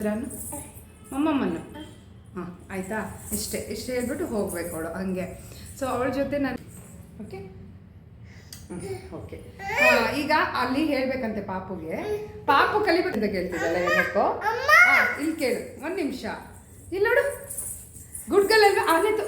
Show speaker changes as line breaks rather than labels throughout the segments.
ಮಮ್ಮಮ್ಮನ್ನು ಹಾಂ ಆಯಿತಾ ಇಷ್ಟೇ ಹೇಳ್ಬಿಟ್ಟು ಹೋಗ್ಬೇಕು ಅವಳು ಹಂಗೆ. ಸೊ ಅವಳ ಜೊತೆ ನಾನು ಓಕೆ ಓಕೆ ಈಗ ಅಲ್ಲಿ ಹೇಳ್ಬೇಕಂತೆ ಪಾಪು ಕಲಿಬೇಕಂತ ಕೇಳ್ತಿದ್ದಲ್ಲ ಏನಕ್ಕೋ. ಇಲ್ಲಿ ಕೇಳು ಒಂದು ನಿಮಿಷ. ಇಲ್ಲಿ ನೋಡು ಗುಡ್ ಗರ್ಲ್ ಅಲ್ವಾ ಆನೇತು.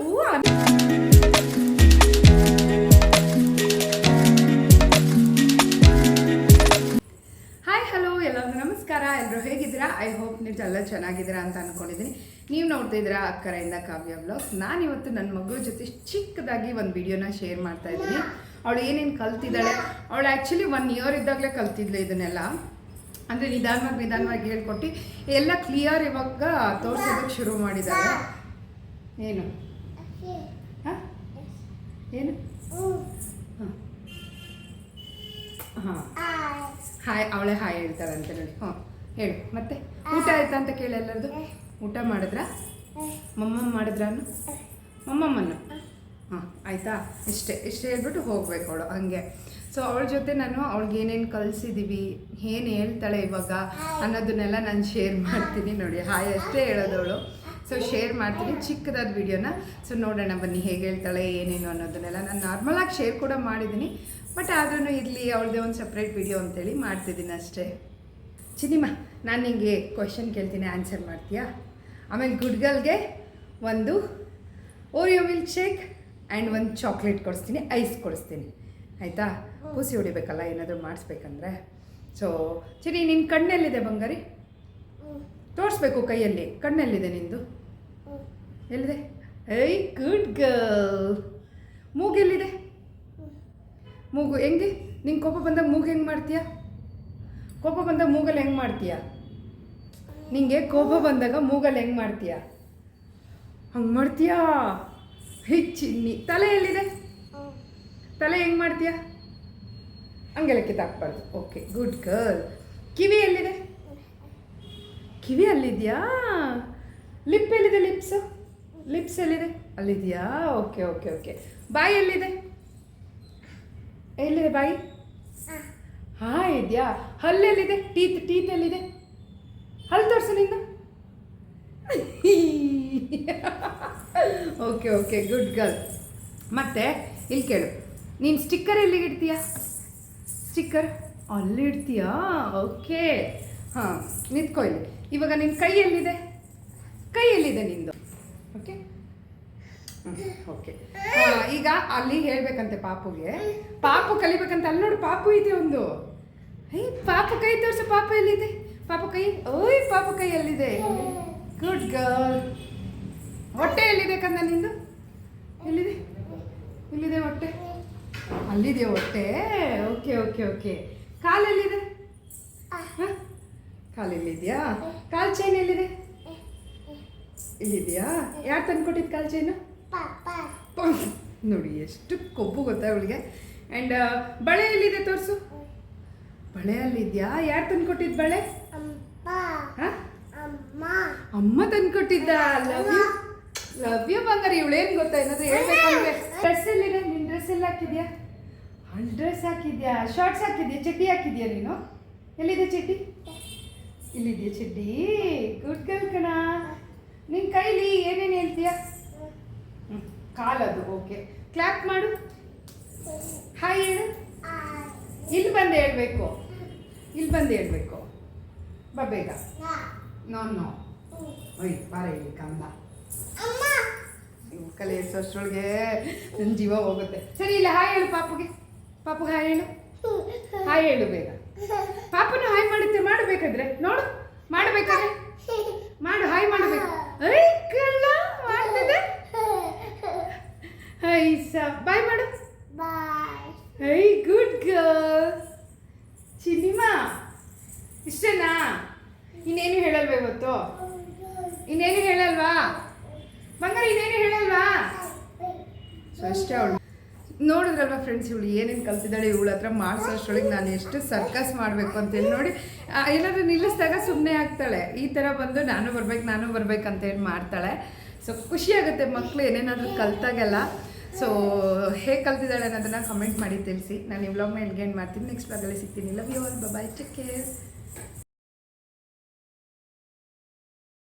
ಹಾಯ್ ಹಲೋ ಎಲ್ಲರಿಗೂ ನಮಸ್ಕಾರ. ಎಲ್ಲರೂ ಹೇಗಿದ್ದೀರಾ? ಐ ಹೋಪ್ ನೀವು ಎಲ್ಲ ಚೆನ್ನಾಗಿದ್ದೀರಾ ಅಂತ ಅಂದ್ಕೊಂಡಿದ್ದೀನಿ. ನೀವು ನೋಡ್ತಿದ್ದೀರಾ ಅಕ್ಕರೆಯಿಂದ ಕಾವ್ಯ ವ್ಲಾಗ್ಸ್. ನಾನಿವತ್ತು ನನ್ನ ಮಗಳ ಜೊತೆ ಚಿಕ್ಕದಾಗಿ ಒಂದು ವಿಡಿಯೋನ ಶೇರ್ ಮಾಡ್ತಾ ಇದ್ದೀನಿ. ಅವಳು ಏನೇನು ಕಲ್ತಿದ್ದಾಳೆ, ಅವಳು ಆ್ಯಕ್ಚುಲಿ 1 ಇಯರ್ ಇದ್ದಾಗಲೇ ಕಲ್ತಿದ್ಲು ಇದನ್ನೆಲ್ಲ. ಅಂದರೆ ನಿಧಾನವಾಗಿ ಹೇಳ್ಕೊಟ್ಟು ಎಲ್ಲ ಕ್ಲಿಯರ್ ಇವಾಗ ತೋರಿಸೋದಕ್ಕೆ ಶುರು ಮಾಡಿದ್ದಾಳೆ. ಏನು ಹಾಂ ಏನು ಹಾಂ ಹಾಯ್ ಅವಳೇ ಹಾಯ್ ಹೇಳ್ತಾಳಂತೆ ನೋಡಿ. ಹಾಂ ಹೇಳು ಮತ್ತೆ. ಊಟ ಆಯ್ತಾ ಅಂತ ಕೇಳಿ ಎಲ್ಲರದು. ಊಟ ಮಾಡಿದ್ರಾ? ಮಾಡಿದ್ರಾನು ಮಮ್ಮಮ್ಮನ್ನು ಹಾಂ ಆಯಿತಾ ಇಷ್ಟೇ ಹೇಳ್ಬಿಟ್ಟು ಹೋಗ್ಬೇಕು ಅವಳು ಹಂಗೆ. ಸೊ ಅವಳ ಜೊತೆ ನಾನು ಅವಳಿಗೆ ಏನೇನು ಕಲಿಸಿದ್ದೀವಿ, ಏನು ಹೇಳ್ತಾಳೆ ಇವಾಗ ಅನ್ನೋದನ್ನೆಲ್ಲ ನಾನು ಶೇರ್ ಮಾಡ್ತೀನಿ. ನೋಡಿ ಹಾಯ್ ಅಷ್ಟೇ ಹೇಳೋದವಳು. ಸೊ ಶೇರ್ ಮಾಡ್ತೀನಿ ಚಿಕ್ಕದಾದ ವಿಡಿಯೋನ. ಸೊ ನೋಡೋಣ ಬನ್ನಿ ಹೇಗೆ ಹೇಳ್ತಾಳೆ ಏನೇನು ಅನ್ನೋದನ್ನೆಲ್ಲ. ನಾನು ನಾರ್ಮಲಾಗಿ ಶೇರ್ ಕೂಡ ಮಾಡಿದ್ದೀನಿ, ಬಟ್ ಆದ್ರೂ ಇರಲಿ ಅವಳದೇ ಒಂದು ಸಪ್ರೇಟ್ ವಿಡಿಯೋ ಅಂತೇಳಿ ಮಾಡ್ತಿದ್ದೀನಿ ಅಷ್ಟೇ. ಚಿನಿಮಾ, ನಾನು ನಿಮಗೆ ಕ್ವಶನ್ ಕೇಳ್ತೀನಿ, ಆನ್ಸರ್ ಮಾಡ್ತೀಯಾ? ಆಮೇಲೆ ಗುಡ್ ಗರ್ಲ್ಗೆ ಒಂದು ಓರಿಯೋ ಮಿಲ್ಕ್ ಶೇಕ್ ಆ್ಯಂಡ್ ಒಂದು ಚಾಕ್ಲೇಟ್ ಕೊಡಿಸ್ತೀನಿ, ಐಸ್ ಕೊಡಿಸ್ತೀನಿ. ಆಯಿತಾ? ಕೂಸಿ ಹೊಡಿಬೇಕಲ್ಲ ಏನಾದರೂ ಮಾಡಿಸ್ಬೇಕಂದ್ರೆ. ಸೊ ಚಿನಿ, ನಿನ್ನ ಕಣ್ಣೆಲ್ಲಿದೆ ಬಂಗಾರಿ? ತೋರಿಸ್ಬೇಕು ಕೈಯಲ್ಲಿ. ಕಣ್ಣೆಲ್ಲಿದೆ ನಿಂದು? ಎಲ್ಲಿದೆ? Eye good girl. ಮೂಗೆಲ್ಲಿದೆ? ಮೂಗು ಹೆಂಗೆ? ನಿಂಗೆ ಕೋಪ ಬಂದಾಗ ಮೂಗು ಹೆಂಗೆ ಮಾಡ್ತೀಯಾ? ಕೋಪ ಬಂದಾಗ ಮೂಗಲ್ಲಿ ಹೆಂಗೆ ಮಾಡ್ತೀಯಾ? ನಿಂಗೆ ಕೋಪ ಬಂದಾಗ ಮೂಗಲ್ಲಿ ಹೆಂಗೆ ಮಾಡ್ತೀಯಾ? ಹಂಗೆ ಮಾಡ್ತೀಯಾ? ಚಿನ್ನಿ, ತಲೆ ಎಲ್ಲಿದೆ? ತಲೆ ಹೆಂಗೆ ಮಾಡ್ತೀಯಾ? ಹಂಗೆಲ್ಲ ಕಿತ್ತಾಕ್ಬಾರ್ದು. Okay good girl. ಕಿವಿ ಎಲ್ಲಿದೆ? ಕಿವಿ ಅಲ್ಲಿದೆಯಾ? ಲಿಪ್ ಎಲ್ಲಿದೆ? ಲಿಪ್ಸ್ ಎಲ್ಲಿದೆ? ಅಲ್ಲಿದೆಯಾ? ಓಕೆ. ಬಾಯಿ ಎಲ್ಲಿದೆ? ಎಲ್ಲಿದೆ ಬಾಯಿ? ಹಾಂ ಇದೆಯಾ? ಹಲ್ಲೆಲ್ಲಿದೆ? ಟೀತ್ ಎಲ್ಲಿದೆ? ಹಲ್ಲು ತೋರಿಸು ನಿಂದು. Okay good girl. ಮತ್ತೆ ಇಲ್ಲಿ ಕೇಳು, ನೀನು ಸ್ಟಿಕ್ಕರ್ ಎಲ್ಲಿಗೆ ಇಡ್ತೀಯಾ? ಸ್ಟಿಕ್ಕರ್ ಅಲ್ಲಿ ಇಡ್ತೀಯಾ? ಓಕೆ ಹಾಂ ನಿಂತ್ಕೊ ಇಲ್ಲಿ. ಇವಾಗ ನಿನ್ನ ಕೈ ಎಲ್ಲಿದೆ ನಿಂದು? ಓಕೆ ಈಗ ಅಲ್ಲಿ ಹೇಳ್ಬೇಕಂತೆ ಪಾಪು ಕಲಿಬೇಕಂತ. ಅಲ್ಲಿ ನೋಡಿ ಪಾಪು ಇದೆ ಒಂದು. ಪಾಪು ಕೈ ತೋರಿಸು. ಪಾಪು ಎಲ್ಲಿದೆ? ಪಾಪು ಕೈ ಎಲ್ಲಿದೆ? Good girl. ಹೊಟ್ಟೆ ಎಲ್ಲಿದೆ ಕಂದ ನಿಂದು? ಎಲ್ಲಿದೆ ಹೊಟ್ಟೆ? ಅಲ್ಲಿದೆಯಾ ಹೊಟ್ಟೆ? ಓಕೆ. ಕಾಲೆಲ್ಲಿದೆ? ಕಾಲೆಲ್ಲಿದೆಯಾ? ಕಾಲು ಚೈನ್ ಎಲ್ಲಿದೆ? ಇಲ್ಲಿದೆಯಾ? ಯಾರು ತಂದ್ಕೊಟ್ಟಿದ್ದು ಕಾಲು ಚೈನು? ನೋಡಿ ಎಷ್ಟು ಕೊಬ್ಬು ಗೊತ್ತಾ ಅವಳಿಗೆ. ಆ್ಯಂಡ್ ಬಳೆ ಎಲ್ಲಿದೆ ತೋರಿಸು. ಬಳೆ ಅಲ್ಲಿದೆಯಾ? ಯಾರು ತಂದ್ಕೊಟ್ಟಿದ್ದು ಬಳೆ? ಅಮ್ಮ ತಂದ್ಕೊಟ್ಟಿದ್ದ. ಲವ್ ಯು ಬಂಗಾರಿ. ಇವಳೇನು ಗೊತ್ತಾ ಏನಾದ್ರು ಹೇಳ್ಬೇಕಂದ್ರೆ. ಡ್ರೆಸ್ ಎಲ್ಲಿದೆ? ನಿನ್ನ ಡ್ರೆಸ್ ಎಲ್ಲ ಹಾಕಿದ್ಯಾ? ಡ್ರೆಸ್ ಹಾಕಿದ್ಯಾ? ಶಾರ್ಟ್ಸ್ ಹಾಕಿದ್ಯಾ? ಚಡ್ಡಿ ಹಾಕಿದ್ಯಾ ನೀನು? ಎಲ್ಲಿದೆ ಚಡ್ಡಿ? ಇಲ್ಲಿದೆಯಾ ಚಡ್ಡಿ? ಗುಡ್ ಗರ್ಲ್ ಕಣ. ನಿನ್ನ ಕೈಲಿ ಏನೇನು ಹೇಳ್ತೀಯಾ? ಕಾಲದು. ಓಕೆ ಕ್ಲಾಪ್ ಮಾಡು. ಹಾಯ್ ಹೇಳು. ಇಲ್ಲಿ ಬಂದು ಹೇಳ್ಬೇಕು. ಬಾ ಬೇಗ. ನೋ ಒಯ್ ಬಾರ ಇಲ್ಲಿ ಕಂದ. ಕಲಿಸೋಷ್ಟ್ರೊಳಗೆ ನನ್ನ ಜೀವ ಹೋಗುತ್ತೆ. ಸರಿ ಇಲ್ಲ ಹಾಯ್ ಹೇಳು ಪಾಪುಗೆ ಹಾಯ್ ಹೇಳು. ಹಾಯ್ ಹೇಳು ಬೇಗ. ಪಾಪನು ಹಾಯ್ ಮಾಡುತ್ತೆ. ಮಾಡಬೇಕಾದ್ರೆ ನೋಡು. ಮಾಡಬೇಕಾದ್ರೆ ಮಾಡು. ಹಾಯ್ ಮಾಡಬೇಕು. ಕಳ್ಳ ಮಾಡ್ತಿದೆ. ಬಾಯ್ ಮಾಡು. Good girl. ಚಿನ್ನಿಮಾ ಇಷ್ಟೇನಾ? ಇನ್ನೇನು ಹೇಳಲ್ವಾ ಇವತ್ತು? ಇನ್ನೇನು ಹೇಳಲ್ವಾ ಬಂಗಾರ? ಇನ್ನೇನು ಹೇಳಲ್ವಾ? ಸೊ ಅಷ್ಟೇ. ಅವಳು ನೋಡಿದ್ರಲ್ವ ಫ್ರೆಂಡ್ಸ್, ಇವಳು ಏನೇನು ಕಲ್ತಿದ್ದಾಳೆ. ಇವಳ ಹತ್ರ ಮಾಡಿಸೋಷ್ರೊಳಗೆ ನಾನು ಎಷ್ಟು ಸರ್ಕಸ್ ಮಾಡಬೇಕು ಅಂತೇಳಿ ನೋಡಿ. ಏನಾದರೂ ನಿಲ್ಲಿಸಿದಾಗ ಸುಮ್ಮನೆ ಆಗ್ತಾಳೆ. ಈ ಥರ ಬಂದು ನಾನು ಬರ್ಬೇಕು ಅಂತೇಳಿ ಮಾಡ್ತಾಳೆ. ಸೊ ಖುಷಿಯಾಗುತ್ತೆ ಮಕ್ಕಳು ಏನೇನಾದರೂ ಕಲ್ತಾಗೆಲ್ಲ. ಸೊ ಹೇಗೆ ಕಲ್ತಿದ್ದಾಳೆ ಅನ್ನೋದನ್ನು ಕಮೆಂಟ್ ಮಾಡಿ ತಿಳಿಸಿ. ನಾನು ಈ ವ್ಲಾಗ್ನ ಎಲ್ಲಿಗೆ ಎಂಡ್ ಮಾಡ್ತೀನಿ. ನೆಕ್ಸ್ಟ್ ವ್ಲಾಗಲ್ಲಿ ಸಿಗ್ತೀನಿ. Love you all. Bye, take care.